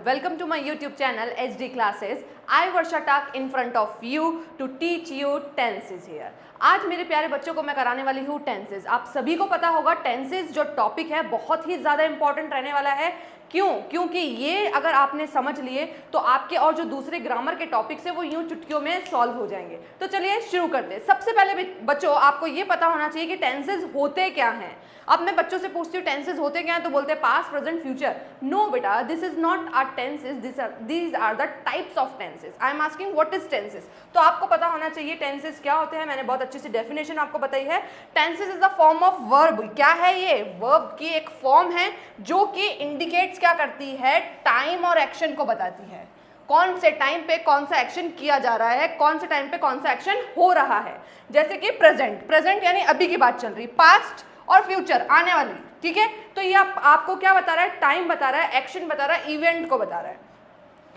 Welcome to my YouTube channel HD Classes. I Varsha talk in front of you to teach you tenses here. आज मेरे प्यारे बच्चों को मैं कराने वाली हूँ टेंसेज। आप सभी को पता होगा टेंसेज जो टॉपिक है बहुत ही ज़्यादा इंपॉर्टेंट रहने वाला है। क्यों? क्योंकि ये अगर आपने समझ लिए तो आपके और जो दूसरे ग्रामर के टॉपिक्स है वो यूं चुटकियों में सॉल्व हो जाएंगे। तो चलिए शुरू करते हैं। सबसे पहले बच्चों आपको ये पता होना चाहिए कि टेंसेज होते क्या हैं। अब मैं बच्चों से पूछती हूँ टेंसेज होते क्या हैं, तो बोलते हैं पास्ट प्रेजेंट फ्यूचर। नो बेटा, this is not are tenses, these are the types of tenses. I am asking what is tenses. तो आपको पता होना चाहिए टेंसेज क्या होते हैं। मैंने बहुत अच्छी सी डेफिनेशन आपको बताई है। Tenses is the form of verb. क्या है ये? वर्ब की एक फॉर्म है जो कि इंडिकेट्स क्या करती है, टाइम और एक्शन को बताती है। कौन से टाइम पे कौन सा एक्शन किया जा रहा है, कौन से टाइम पे कौन सा एक्शन हो रहा है। जैसे कि प्रेजेंट, प्रेजेंट यानी अभी की बात चल रही, पास्ट और फ्यूचर आने वाली, ठीक है। तो ये आपको क्या बता रहा है? टाइम बता रहा है, एक्शन बता रहा है, इवेंट को बता रहा है।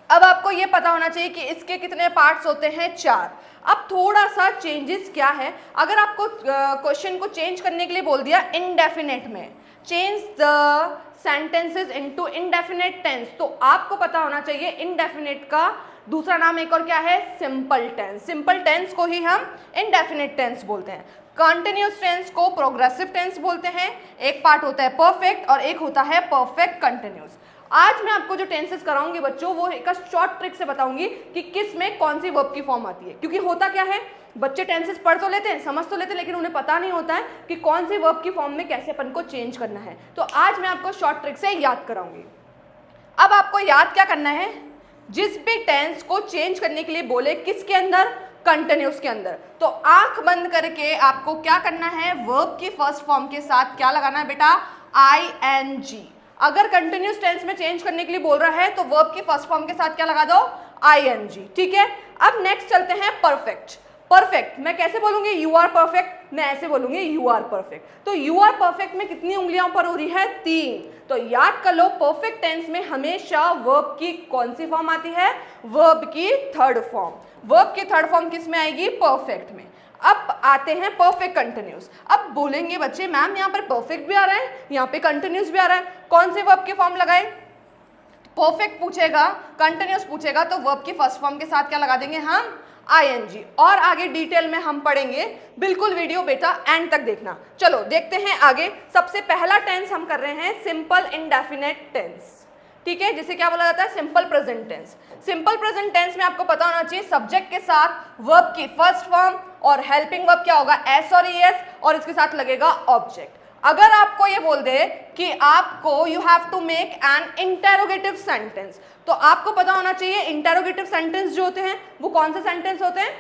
अब आपको ये पता होना चाहिए कि इसके कितने पार्ट्स होते हैं, 4। अब थोड़ा सा चेंजेस क्या है, अगर आपको क्वेश्चन को चेंज करने के लिए बोल दिया इनडेफिनेट में, change the sentences into indefinite tense, तो आपको पता होना चाहिए इनडेफिनेट का दूसरा नाम एक और क्या है, सिंपल टेंस। सिंपल टेंस को ही हम इनडेफिनेट टेंस बोलते हैं। कंटिन्यूअस टेंस को प्रोग्रेसिव टेंस बोलते हैं। एक पार्ट होता है परफेक्ट और एक होता है परफेक्ट कंटिन्यूअस। आज मैं आपको जो टेंसेस कराऊंगी बच्चों, वो एक शॉर्ट ट्रिक से बताऊंगी कि किस में कौन सी वर्ब की फॉर्म आती है। क्योंकि होता क्या है, बच्चे टेंसेस पढ़ तो लेते हैं, समझ तो लेते हैं, लेकिन उन्हें पता नहीं होता है कि कौन सी वर्ब की फॉर्म में कैसे अपन को चेंज करना है। तो आज मैं आपको शॉर्ट ट्रिक से याद कराऊंगी। अब आपको याद क्या करना है, जिस भी टेंस को चेंज करने के लिए बोले, किसके अंदर, कंटिन्यूअस के अंदर, तो आंख बंद करके आपको क्या करना है, वर्ब की फर्स्ट फॉर्म के साथ क्या लगाना है बेटा, ing। अगर कंटिन्यूअस टेंस में चेंज करने के लिए बोल रहा है तो वर्ब की फर्स्ट फॉर्म के साथ क्या लगा दो, ing, ठीक है। अब नेक्स्ट चलते हैं परफेक्ट। परफेक्ट मैं कैसे बोलूंगी, यू आर परफेक्ट, मैं ऐसे बोलूंगी यू आर परफेक्ट। तो यू आर परफेक्ट में कितनी उंगलियों पर हो रही है, 3। तो याद कर लो, परफेक्ट टेंस में हमेशा वर्ब की कौन सी फॉर्म आती है, वर्ब की थर्ड फॉर्म। वर्ब की थर्ड फॉर्म किस में आएगी, परफेक्ट में। अब आते हैं परफेक्ट कंटिन्यूअस। अब बोलेंगे बच्चे मैम यहाँ पर परफेक्ट भी आ रहा है, यहाँ पे कंटिन्यूअस भी आ रहा है, कौन से वर्ब की फॉर्म लगाए। परफेक्ट पूछेगा, कंटिन्यूअस पूछेगा तो वर्ब की फर्स्ट फॉर्म के साथ क्या लगा देंगे हम, ing। और आगे डिटेल में हम पढ़ेंगे, बिल्कुल वीडियो बेटा एंड तक देखना। चलो देखते हैं आगे। सबसे पहला टेंस हम कर रहे हैं सिंपल इंडेफिनेट टेंस, ठीक है, जिसे क्या बोला जाता है, simple present tense. Simple present tense में आपको पता होना चाहिए सब्जेक्ट के साथ वर्ब की फर्स्ट फॉर्म और हेल्पिंग वर्ब क्या होगा, एस और es, और इसके साथ लगेगा ऑब्जेक्ट। अगर आपको ये बोल दे कि आपको you have to make an interrogative sentence, तो आपको पता होना चाहिए इंटेरोगेटिव सेंटेंस जो होते हैं वो कौन से सेंटेंस होते हैं,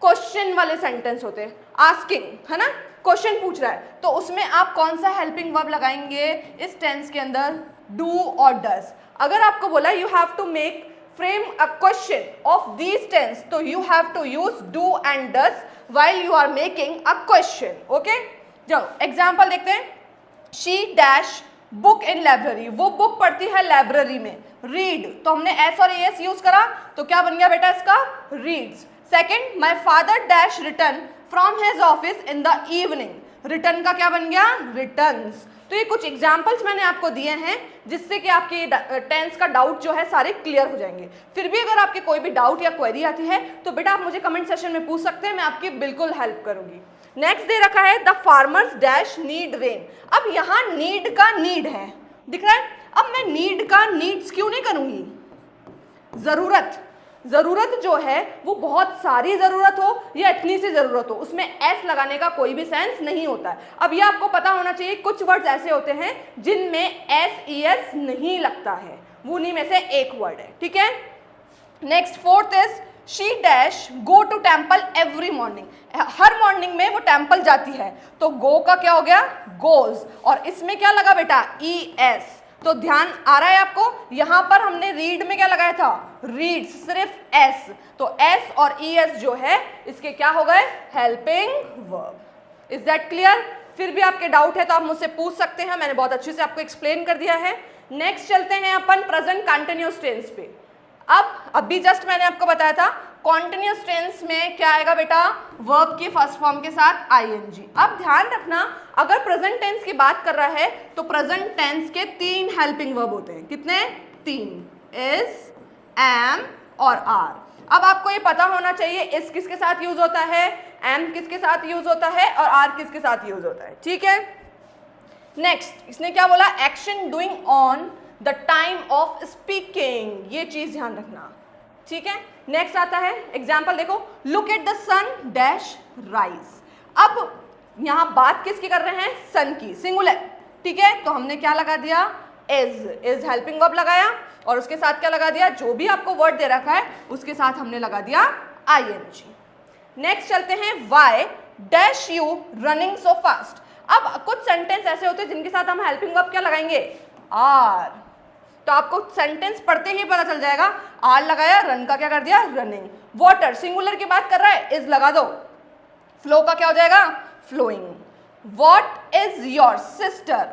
क्वेश्चन वाले सेंटेंस होते हैं। आस्किंग है ना, क्वेश्चन पूछ रहा है, तो उसमें आप कौन सा हेल्पिंग वर्ब लगाएंगे इस टेंस के अंदर, डू और डज। अगर आपको बोला you have to make frame a question of these tense, तो you have to use do and does while you are making a question. Okay, चलो एग्जाम्पल देखते हैं। She dash book in library, वो book पढ़ती है library में। Read, तो हमने एस और एस यूज करा तो क्या बन गया बेटा इसका, reads. Second, my father dash return from his office in the evening, return का क्या बन गया, रिटर्न्स। तो ये कुछ एग्जाम्पल्स मैंने आपको दिए हैं जिससे कि आपके टेंस का डाउट जो है सारे क्लियर हो जाएंगे। फिर भी अगर आपके कोई भी डाउट या क्वेरी आती है तो बेटा आप मुझे कमेंट सेक्शन में पूछ सकते हैं, मैं आपकी बिल्कुल हेल्प करूंगी। नेक्स्ट दे रखा है the farmers dash need rain. अब यहाँ नीड का नीड है, दिख रहा है। अब मैं नीड का नीड्स क्यों नहीं करूंगी, जरूरत, जरूरत जो है वो बहुत सारी जरूरत हो या इतनी सी जरूरत हो, उसमें एस लगाने का कोई भी सेंस नहीं होता है। अब ये आपको पता होना चाहिए, कुछ वर्ड्स ऐसे होते हैं जिनमें एस es नहीं लगता है, वो उन्हीं में से एक वर्ड है, ठीक है। Next fourth is she dash go to temple every morning, हर मॉर्निंग में वो टेम्पल जाती है, तो गो का क्या हो गया, गोज, और इसमें क्या लगा बेटा, es। तो ध्यान आ रहा है आपको, यहां पर हमने रीड में क्या लगाया था, रीड्स, सिर्फ एस, तो एस और es जो है इसके क्या हो गए, helping verb. Is that clear? फिर भी आपके डाउट है तो आप मुझसे पूछ सकते हैं, मैंने बहुत अच्छे से आपको एक्सप्लेन कर दिया है। नेक्स्ट चलते हैं अपन प्रेजेंट कंटिन्यूअस टेंस पे। अब अभी जस्ट मैंने आपको बताया था कॉन्टिन्यूअस टेंस में क्या आएगा बेटा, वर्ब की फर्स्ट फॉर्म के साथ ing। अब ध्यान रखना, अगर प्रेजेंट टेंस की बात कर रहा है तो प्रेजेंट टेंस के 3 हेल्पिंग वर्ब होते हैं। कितने? 3। इज, एम और आर। अब आपको ये पता होना चाहिए इस किसके साथ यूज होता है, एम किसके साथ यूज होता है और आर किसके साथ यूज होता है, ठीक है। नेक्स्ट इसने क्या बोला, action doing on the time of speaking, ये चीज ध्यान रखना, ठीक है। नेक्स्ट आता है एग्जाम्पल देखो, look at the sun dash rise. अब यहां बात किसकी कर रहे हैं, सन की, सिंगुलर, ठीक है। तो हमने क्या लगा दिया, इज हेल्पिंग वर्ब लगाया और उसके साथ क्या लगा दिया, जो भी आपको वर्ड दे रखा है उसके साथ हमने लगा दिया ing। नेक्स्ट चलते हैं, why dash you running so fast. अब कुछ सेंटेंस ऐसे होते हैं जिनके साथ हम हेल्पिंग वर्ब क्या लगाएंगे, आर। तो आपको सेंटेंस पढ़ते ही पता चल जाएगा, आर लगाया, रन का क्या कर दिया, रनिंग। वाटर सिंगुलर की बात कर रहा है, इज लगा दो, फ्लो का क्या हो जाएगा, flowing. What is your sister,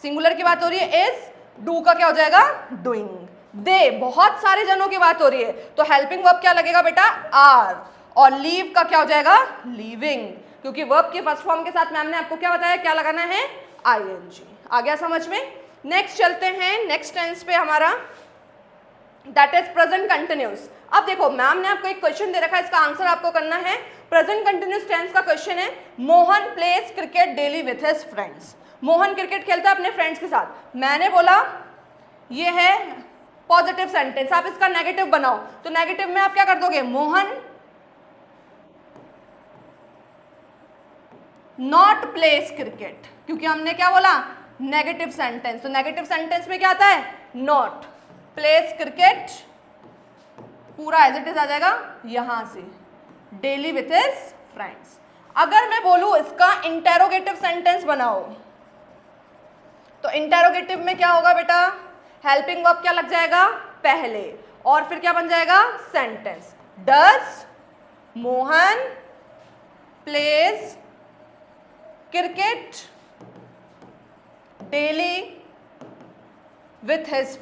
singular की बात हो रही है, इज, डू का क्या हो जाएगा, डूइंग। दे बहुत सारे जनों की बात हो रही है, तो हेल्पिंग वर्ब क्या लगेगा बेटा, आर। और लीव का क्या हो जाएगा, लीविंग, क्योंकि वर्ब के फर्स्ट फॉर्म के साथ मैम ने आपको क्या बताया, क्या लगाना है, ing। आ गया समझ में। नेक्स्ट चलते हैं नेक्स्ट टेंस पे हमारा, दैट इज प्रेजेंट कंटिन्यूस। अब देखो मैम ने आपको एक क्वेश्चन दे रखा है, इसका आंसर आपको करना है। प्रेजेंट कंटिन्यूस टेंस का क्वेश्चन है, Mohan pledge cricket daily with his friends. Mohan cricket खेलता है अपने फ्रेंड्स के साथ। मैंने बोला ये है पॉजिटिव सेंटेंस, आप इसका नेगेटिव बनाओ, तो नेगेटिव में आप क्या कर दोगे, मोहन नॉट प्लेस क्रिकेट, क्योंकि हमने क्या बोला, नेगेटिव सेंटेंस। तो नेगेटिव सेंटेंस में क्या आता है, नॉट प्लेस क्रिकेट, पूरा एज इट इज आ जाएगा यहां से, डेली विथ हिज फ्रेंड्स। अगर मैं बोलूं इसका इंटेरोगेटिव सेंटेंस बनाओ, तो इंटेरोगेटिव में क्या होगा बेटा, हेल्पिंग वर्ब क्या लग जाएगा पहले, और फिर क्या बन जाएगा, sentence. Does Mohan pledge cricket daily with his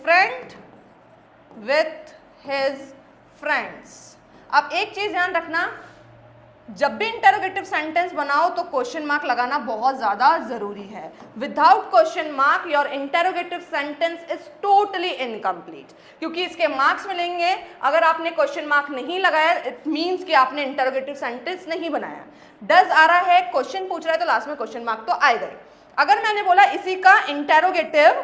friends। अब एक चीज ध्यान रखना, जब भी इंटरोगेटिव सेंटेंस बनाओ तो क्वेश्चन मार्क लगाना बहुत ज्यादा जरूरी है। Without question mark your interrogative sentence is totally incomplete, क्योंकि इसके मार्क्स मिलेंगे अगर आपने क्वेश्चन मार्क नहीं लगाया, इट मीन्स कि आपने इंटरोगेटिव सेंटेंस नहीं बनाया। डज आ रहा है, क्वेश्चन पूछ रहा है, तो लास्ट में क्वेश्चन मार्क तो आएगा ही। अगर मैंने बोला इसी का इंटरोगेटिव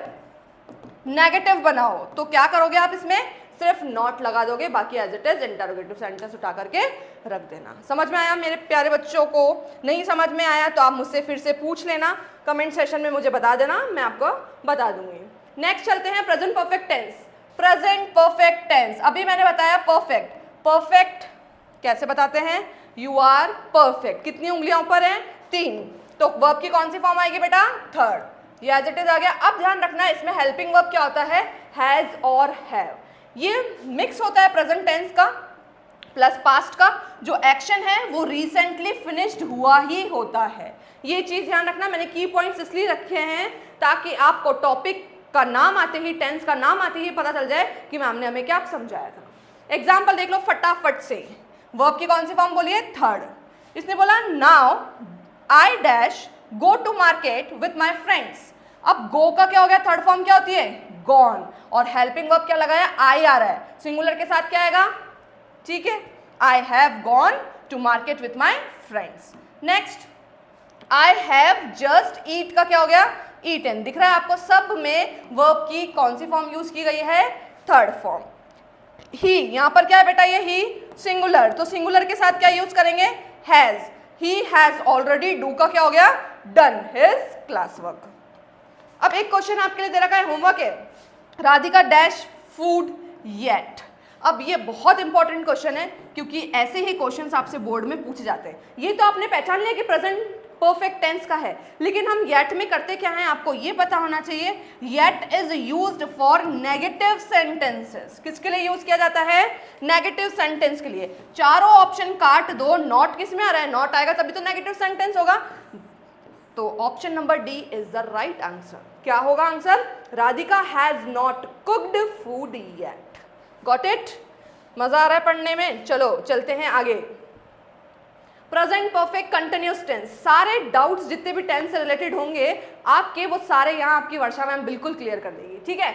नेगेटिव बनाओ, तो क्या करोगे आप, इसमें सिर्फ नॉट लगा दोगे, बाकी as it is interrogative sentence उठा करके रख देना। समझ में आया मेरे प्यारे बच्चों को? नहीं समझ में आया तो आप मुझसे फिर से पूछ लेना, कमेंट सेशन में मुझे बता देना, मैं आपको बता दूंगी। नेक्स्ट चलते हैं present perfect tense. Present perfect tense, अभी मैंने बताया परफेक्ट। परफेक्ट कैसे बताते हैं, यू आर परफेक्ट, कितनी उंगलियां ऊपर हैं, 3, तो वर्ब की कौन सी फॉर्म आएगी बेटा, थर्ड। ये एज इट इज आ गया। अब ध्यान रखना इसमें हेल्पिंग वर्ब क्या होता है, हैज और हैव। ये मिक्स होता है प्रेजेंट टेंस का प्लस पास्ट का, जो एक्शन है वो रिसेंटली फिनिश्ड हुआ ही होता है। ये चीज ध्यान रखना, मैंने की पॉइंट्स इसलिए रखे हैं ताकि आपको टॉपिक का नाम आते ही, टेंस का नाम आते ही पता चल जाए कि मैम ने हमें क्या समझाया था। एग्जाम्पल देख लो फटाफट से। वर्ब की कौन सी फॉर्म बोली है, थर्ड। इसने बोला now I dash go to market with my friends. अब गो का क्या हो गया, थर्ड फॉर्म क्या होती है, गॉन, और हेल्पिंग वर्ब क्या लगाया, आई आ रहा है, सिंगुलर के साथ क्या आएगा, ठीक है, I have gone to market with my friends. Next I have just eat का क्या हो गया, ईटन। दिख रहा है आपको सब में वर्ब की कौन सी फॉर्म यूज की गई है, थर्ड फॉर्म। ही, यहां पर क्या है बेटा, ये ही सिंगुलर, तो सिंगुलर के साथ क्या यूज करेंगे, has. He has already, do का क्या हो गया, डन हिज क्लास वर्क। अब एक क्वेश्चन आपके लिए दे रखा है, होमवर्क है, राधिका डैश फूड येट। अब ये बहुत इंपॉर्टेंट क्वेश्चन है क्योंकि ऐसे ही क्वेश्चंस आपसे बोर्ड में पूछे जाते हैं। ये तो आपने पहचान लिया कि प्रेजेंट परफेक्ट टेंस का है, लेकिन हम येट में करते क्या हैं आपको ये पता होना चाहिए। Yet is used for negative sentences. किसके लिए यूज किया जाता है, नेगेटिव सेंटेंस के लिए। चारों ऑप्शन काट दो, नॉट किस में आ रहा है, नॉट आएगा तभी तो नेगेटिव सेंटेंस होगा, तो option number D is the right answer. क्या होगा answer, Radhika has not cooked food yet. Got it? मजा आ रहा है पढ़ने में? चलो चलते हैं आगे। प्रेजेंट परफेक्ट कंटिन्यूअस टेंस, सारे डाउट्स जितने भी टेंस से रिलेटेड होंगे आपके, वो सारे यहाँ आपकी वर्षा मैम बिल्कुल क्लियर कर देगी, ठीक है।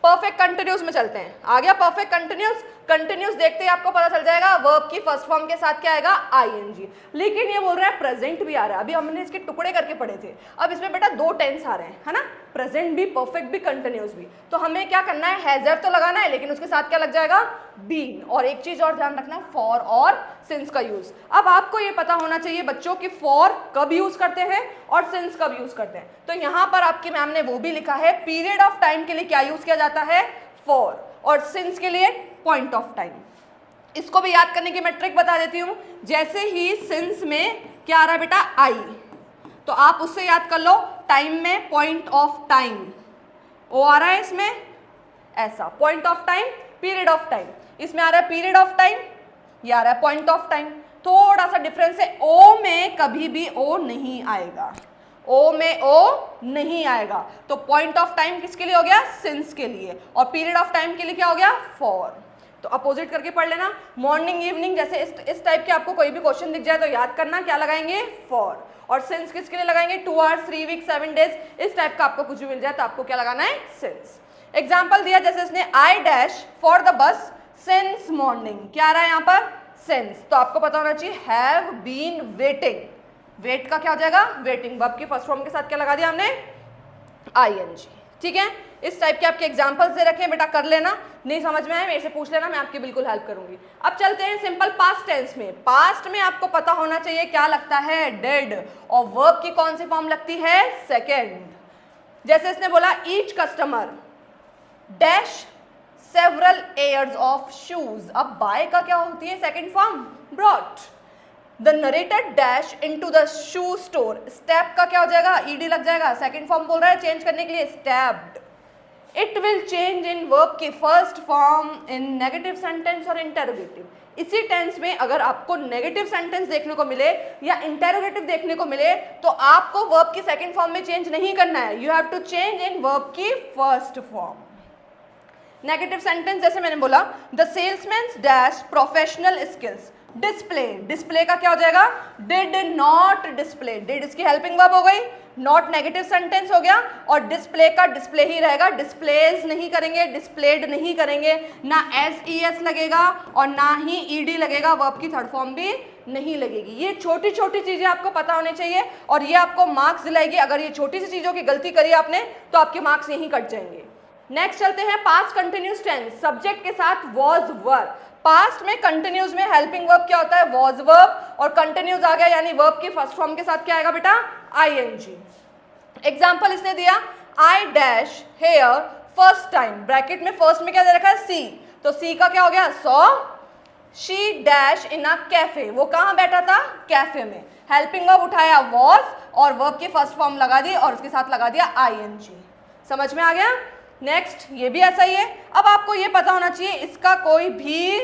परफेक्ट कंटिन्यूस में चलते हैं। आ गया परफेक्ट कंटिन्यूस। कंटिन्यूस देखते ही आपको पता चल जाएगा वर्ब की फर्स्ट फॉर्म के साथ क्या आएगा, आईएनजी। लेकिन ये बोल रहा है प्रेजेंट भी आ रहा है, अभी हमने इसके टुकड़े करके पढ़े थे। अब इसमें बेटा दो टेंस आ रहे हैं, है ना, प्रेजेंट भी, परफेक्ट भी, कंटिन्यूस भी। तो हमें क्या करना है, हैजर तो लगाना है, लेकिन उसके साथ क्या लग जाएगा, बीन। और एक चीज और ध्यान रखना, फॉर और सिंस का यूज। अब आपको ये पता होना चाहिए बच्चों की फॉर कब यूज करते हैं और सिंस कब यूज करते हैं। तो यहाँ पर आपकी मैम ने वो भी लिखा है, पीरियड ऑफ टाइम के लिए क्या यूज किया जाता है, फॉर, और सिंस के लिए पॉइंट ऑफ टाइम। इसको भी याद करने की मैं ट्रिक बता देती हूं। जैसे ही सिंस में क्या आ रहा है बेटा, आई, तो आप उससे याद कर लो, टाइम में पॉइंट ऑफ टाइम, ओ आ रहा है इसमें ऐसा, point of time, period of time. इसमें आ रहा है पीरियड ऑफ टाइम, ये आ रहा है पॉइंट ऑफ टाइम। थोड़ा सा डिफरेंस है, ओ में कभी भी ओ नहीं आएगा, ओ में ओ नहीं आएगा। तो पॉइंट ऑफ टाइम किसके लिए हो गया, सिंस के लिए, और पीरियड ऑफ टाइम के लिए क्या हो गया, फॉर। तो अपोजिट करके पढ़ लेना। मॉर्निंग इवनिंग जैसे इस टाइप के आपको कोई भी क्वेश्चन दिख जाए तो याद करना क्या लगाएंगे, फॉर। और सिंस किसके लिए लगाएंगे, 2 आवर्स, 3 वीक, 7 डेज, इस टाइप का आपको कुछ भी मिल जाए तो आपको क्या लगाना है, सिंस। एग्जाम्पल दिया जैसे इसने, I dash for the bus since morning, क्या आ रहा है यहाँ पर, सिंस। तो आपको पता होना चाहिए हैव बीन वेटिंग, वेट का क्या हो जाएगा, वेटिंग। वर्ब की फर्स्ट फॉर्म के साथ क्या लगा दिया हमने, आईएनजी। ठीक है, इस टाइप के आपके एग्जांपल्स दे रखे हैं बेटा, कर लेना। नहीं समझ में आए मेरे से पूछ लेना, मैं आपकी बिल्कुल हेल्प करूंगी। अब चलते हैं सिंपल पास्ट टेंस में। पास्ट में आपको पता होना चाहिए क्या लगता है, डेड, और वर्ब की कौन सी फॉर्म लगती है, सेकेंड। जैसे इसने बोला each customer dash several airs of shoes. अब बाय का क्या होती है second form, brought. The narrator dash into the shoe store, step का क्या हो जाएगा, ईडी लग जाएगा। सेकेंड फॉर्म बोल रहा है चेंज करने के लिए, स्टैब्ड। It will change in verb की first form in negative sentence और इंटेरोगेटिव। इसी टेंस में अगर आपको नेगेटिव सेंटेंस देखने को मिले या इंटेरोगेटिव देखने को मिले तो आपको वर्ब की सेकेंड फॉर्म में चेंज नहीं करना है, you have to change in verb की फर्स्ट फॉर्म। नेगेटिव सेंटेंस जैसे मैंने बोला, the salesman dash professional skills display. Display का क्या हो जाएगा, डिड नॉट डिस्प्ले। डिड इसकी हेल्पिंग वर्ब हो गई, नॉट नेगेटिव सेंटेंस हो गया, और डिस्प्ले का डिस्प्ले ही रहेगा, डिस्प्लेज नहीं करेंगे, डिस्प्लेड नहीं करेंगे, ना एस लगेगा और ना ही ईडी लगेगा, वर्ब की थर्ड फॉर्म भी नहीं लगेगी। ये छोटी छोटी चीजें आपको पता होनी चाहिए और ये आपको मार्क्स दिलाएगी। अगर ये छोटी सी चीजों की गलती करी आपने तो आपके मार्क्स यहीं कट जाएंगे। नेक्स्ट चलते हैं पास्ट कंटिन्यूस टेंस, सब्जेक्ट के साथ वॉज वर। पास्ट में कंटिन्यूस में हेल्पिंग वर्ब क्या होता है, वॉज वर्ब, और कंटिन्यूस आ गया यानी वर्ब की फर्स्ट फॉर्म के साथ क्या आएगा बेटा, आईएनजी। एग्जांपल इसने दिया, I dash hair first time, bracket में फर्स्ट में क्या दे रखा है, सी, तो सी का क्या हो गया, saw. She dash in a cafe, वो कहाँ बैठा था, कैफे में। हेल्पिंग वर्ब उठाया वॉज और वर्ब की फर्स्ट फॉर्म लगा दी और उसके साथ लगा दिया आईएनजी। समझ में आ गया। नेक्स्ट ये भी ऐसा ही है। अब आपको ये पता होना चाहिए इसका कोई भी,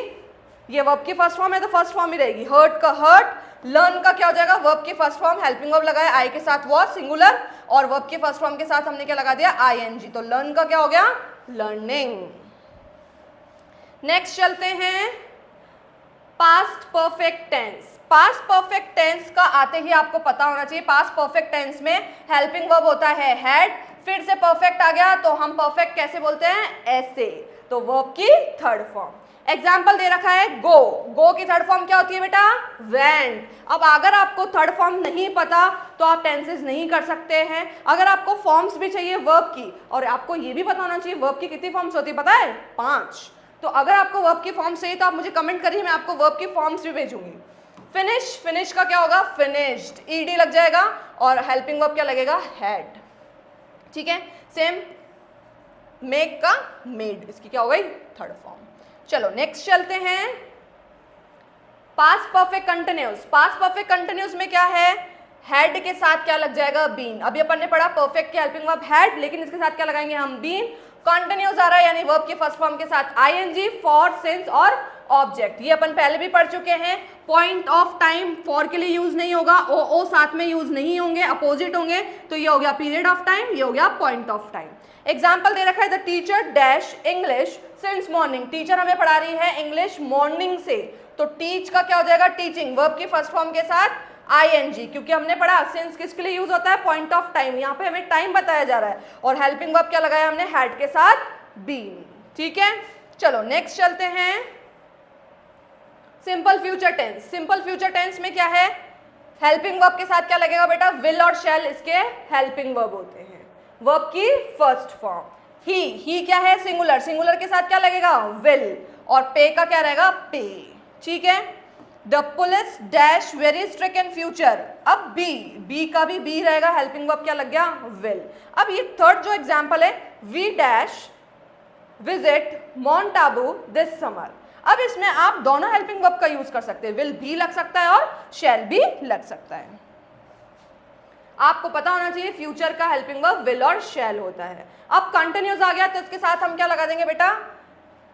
ये वर्ब की फर्स्ट फॉर्म है तो फर्स्ट फॉर्म ही रहेगी, हर्ट का हर्ट, लर्न का क्या हो जाएगा, वर्ब की फर्स्ट फॉर्म, हेल्पिंग वर्ब लगाया आई के साथ वॉज सिंगुलर और वर्ब की फर्स्ट फॉर्म के साथ हमने क्या लगा दिया, आईएनजी, तो लर्न का क्या हो गया, लर्निंग। नेक्स्ट चलते हैं past perfect tense. Past perfect tense का आते ही आपको पता होना चाहिए, पास्ट परफेक्ट टेंस में हेल्पिंग वर्ब होता है हैड, फिर से परफेक्ट आ गया तो हम परफेक्ट कैसे बोलते हैं, ऐसे, तो वर्ब की थर्ड फॉर्म। एग्जाम्पल दे रखा है गो, गो की थर्ड फॉर्म क्या होती है बेटा, वेंट। अब अगर आपको थर्ड फॉर्म नहीं पता तो आप टेंसेस नहीं कर सकते हैं। अगर आपको फॉर्म्स भी चाहिए वर्ब की, और आपको ये भी पता होना चाहिए वर्ब की कितनी फॉर्म्स होती है, पता है, 5। तो अगर आपको वर्ब की फॉर्म्स चाहिए तो आप मुझे कमेंट करिए, मैं आपको वर्ब की फॉर्म्स भी भेजूंगी। फिनिश, फिनिश का क्या होगा, फिनिश्ड, ईडी लग जाएगा और हेल्पिंग वर्ब क्या लगेगा, हैड। ठीक है, सेम मेक का मेड, इसकी क्या हो गई, थर्ड फॉर्म। चलो नेक्स्ट चलते हैं past perfect continuous. Past perfect continuous में क्या है, हैड के साथ क्या लग जाएगा, बीन। अभी अपन ने पढ़ा परफेक्ट की हेल्पिंग वर्ब हैड, लेकिन इसके साथ क्या लगाएंगे हम, बीन। कंटिन्यूस आ रहा है यानी वर्ब की फर्स्ट फॉर्म के साथ आईएनजी, फॉर, सिंस और ऑब्जेक्ट। ये अपन पहले भी पढ़ चुके हैं। पॉइंट ऑफ टाइम फॉर के लिए यूज नहीं होगा, ओ साथ में यूज नहीं होंगे, अपोजिट होंगे, तो ये हो गया पीरियड ऑफ टाइम, ये हो गया पॉइंट ऑफ टाइम। एग्जाम्पल दे रखा है, the teacher dash English since morning. Teacher हमें पढ़ा रही है इंग्लिश मॉर्निंग से, तो टीच का क्या हो जाएगा, टीचिंग, वर्ब की फर्स्ट फॉर्म के साथ आईएनजी, क्योंकि हमने पढ़ा सिंस किसके लिए यूज होता है, पॉइंट ऑफ टाइम, यहाँ पे हमें टाइम बताया जा रहा है, और हेल्पिंग वर्ब क्या लगाया हमने, हैड के साथ बीन। ठीक है, चलो नेक्स्ट चलते हैं simple future tense. Simple future tense में क्या है, हेल्पिंग वर्ब के साथ क्या लगेगा बेटा, विल और शैल इसके हेल्पिंग वर्ब होते हैं, वर्ब की फर्स्ट फॉर्म। ही क्या है, सिंगुलर, सिंगुलर के साथ क्या लगेगा, विल, और पे का क्या रहेगा, पे। ठीक है, the police dash very strict in future, अब बी का भी बी रहेगा, हेल्पिंग वर्ब क्या लग गया, विल। अब ये थर्ड जो एग्जाम्पल है, we dash visit mount Abu this summer, अब इसमें आप दोनों हेल्पिंग वर्ब का यूज कर सकते हैं, विल भी लग सकता है और शैल भी लग सकता है। आपको पता होना चाहिए फ्यूचर का हेल्पिंग वर्ब विल और शैल होता है। अब कंटिन्यूस आ गया तो इसके साथ हम क्या लगा देंगे बेटा,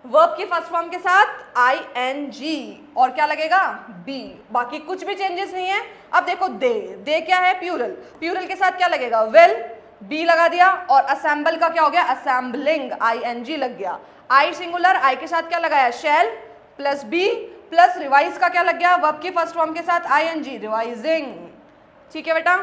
वर्ब की फर्स्ट फॉर्म के साथ ing और क्या लगेगा, बी, बाकी कुछ भी चेंजेस नहीं है। अब देखो दे क्या है, प्यूरल, प्यूरल के साथ क्या लगेगा, विल, बी लगा दिया, और असेंबल का क्या हो गया, असेंबलिंग, ing लग गया। आई सिंगुलर, आई के साथ क्या लगाया, shall plus be plus revise का क्या लग गया, वर्ब की फर्स्ट फॉर्म के साथ ing, रिवाइजिंग। ठीक है बेटा,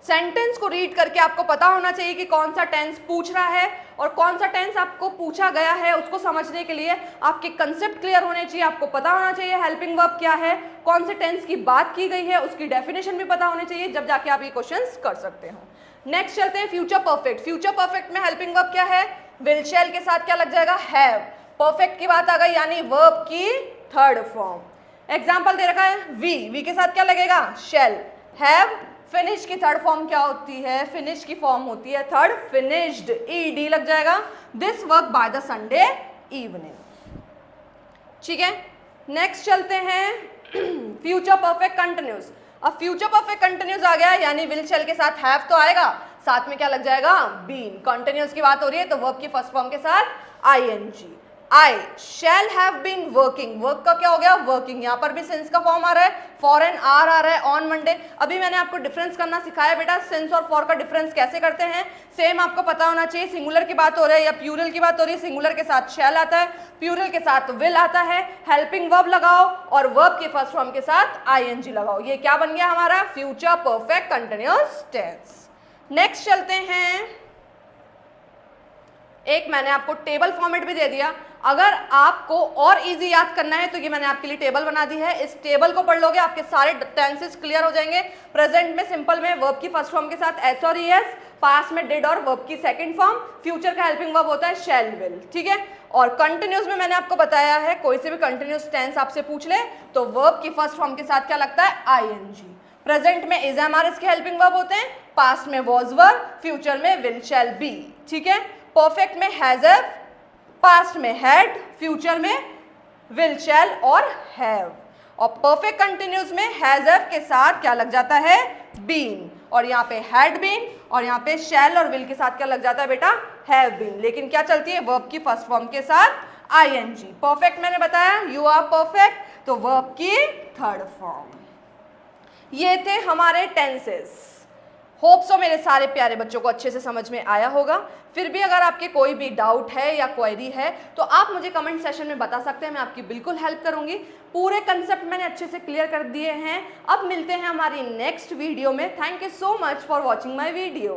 सेंटेंस को रीड करके आपको पता होना चाहिए कि कौन सा टेंस पूछ रहा है और कौन सा टेंस आपको पूछा गया है। उसको समझने के लिए आपके कंसेप्ट क्लियर होने चाहिए, आपको पता होना चाहिए हेल्पिंग वर्ब क्या है, कौन से टेंस की बात की गई है, उसकी डेफिनेशन भी पता होनी चाहिए, जब जाके आप ये क्वेश्चंस कर सकते हो। नेक्स्ट चलते हैं फ्यूचर परफेक्ट। फ्यूचर परफेक्ट में हेल्पिंग वर्ब क्या है, विल शैल के साथ क्या लग जाएगा, हैव। परफेक्ट की बात आ गई, यानी वर्ब की थर्ड फॉर्म। एग्जाम्पल दे रखा है, वी के साथ क्या लगेगा, शैल, हैव। फिनिश की थर्ड फॉर्म क्या होती है, फिनिश की फॉर्म होती है थर्ड, फिनिश्ड, ed लग जाएगा, this work by the Sunday evening. ठीक है, नेक्स्ट चलते हैं फ्यूचर परफेक्ट कंटिन्यूस। अब फ्यूचर परफेक्ट कंटिन्यूस आ गया, यानी विल शैल के साथ हैव तो आएगा, साथ में क्या लग जाएगा, बीन। कंटिन्यूस की बात हो रही है तो वर्ब की फर्स्ट फॉर्म के साथ ing। I shall have been working, work का क्या हो गया, वर्किंग, यहाँ पर भी सिंस का फॉर्म आ रहा है, फॉर एन आर आ रहा है, ऑन मंडे। अभी मैंने आपको डिफरेंस करना सिखाया बेटा, सिंस और फॉर का डिफरेंस कैसे करते हैं, सेम आपको पता होना चाहिए। सिंगुलर की बात हो रही है या प्यूरल की बात हो रही है, सिंगुलर के साथ शैल आता है, प्यूरल के साथ विल आता है, हेल्पिंग वर्ब लगाओ और वर्ब के फर्स्ट फॉर्म के साथ ing लगाओ, ये क्या बन गया हमारा, future perfect continuous tense. Next चलते हैं, एक मैंने आपको टेबल फॉर्मेट भी दे दिया, अगर आपको और इजी याद करना है तो ये मैंने आपके लिए टेबल बना दी है, इस टेबल को पढ़ लोगे आपके सारे टेंसेस क्लियर हो जाएंगे। प्रेजेंट में सिंपल में वर्ब की फर्स्ट फॉर्म के साथ एस और es, पास्ट में डिड और वर्ब की सेकंड फॉर्म, फ्यूचर का हेल्पिंग वर्ब होता है शैल विल। ठीक है, और कंटिन्यूस में मैंने आपको बताया है, कोई से भी कंटिन्यूस टेंस आपसे पूछ ले तो वर्ब की फर्स्ट फॉर्म के साथ क्या लगता है, ing। प्रेजेंट में इज एम आर इसके हेल्पिंग वर्ब होते हैं, पास्ट में वॉज वर, फ्यूचर में विल शैल बी। ठीक है, परफेक्ट में हैज हैव, पास्ट में हैड, फ्यूचर में विल शैल और हैव। और परफेक्ट कंटिन्यूस में हैज हैव के साथ क्या लग जाता है, बीन, और यहाँ पे हैड बीन, और यहाँ पे शैल और विल के साथ क्या लग जाता है बेटा, हैव बीन। लेकिन क्या चलती है, वर्ब की फर्स्ट फॉर्म के साथ ing। परफेक्ट मैंने बताया, यू आर परफेक्ट, तो वर्ब की थर्ड फॉर्म। ये थे हमारे टेंसेस। होप सो मेरे सारे प्यारे बच्चों को अच्छे से समझ में आया होगा। फिर भी अगर आपके कोई भी डाउट है या क्वेरी है तो आप मुझे कमेंट सेशन में बता सकते हैं, मैं आपकी बिल्कुल हेल्प करूंगी। पूरे कंसेप्ट मैंने अच्छे से क्लियर कर दिए हैं। अब मिलते हैं हमारी नेक्स्ट वीडियो में। Thank you so much for watching my video.